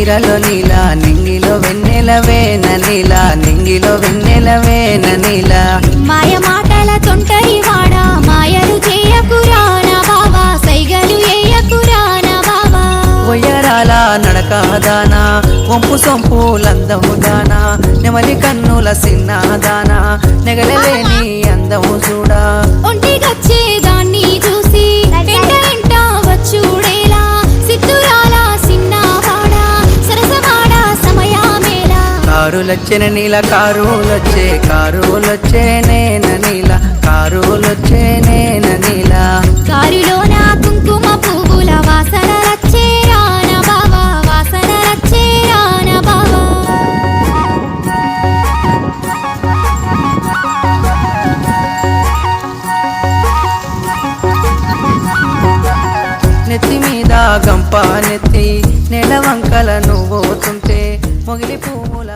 చీరలో నీలా నింగిలో వెన్నెలవే నీలా నింగిలో వెన్నెలవే నీలా మాయ మాటల తొంటరి వాడా మాయలు చేయకురాన బావా సైగలు ఏయకురాన బావా ఒయ్యరాల నడకదానా వంపు సొంపు లందముదానా నెమలి కన్నుల సిన్నదానా నెగలలేని అందము చూడా ఒంటికొచ్చే దాన్ని చూసి ఎంట వచ్చుడేలా సిద్ధురాల సిన్నవాడా సరసవాడా సమయమేలా కారులొచ్చిన నీల కారులొచ్చే నేన నీల కారులొచ్చే నేన నీల కారులోన కుంకుమ పువ్వుల వాసన రచ్చే రాన బావా వాసన రచ్చే రాన బావా నెత్తి మీద గంప నెత్తి నెల వంకల నువ్వుతుంటే మొగిలి పువ్వుల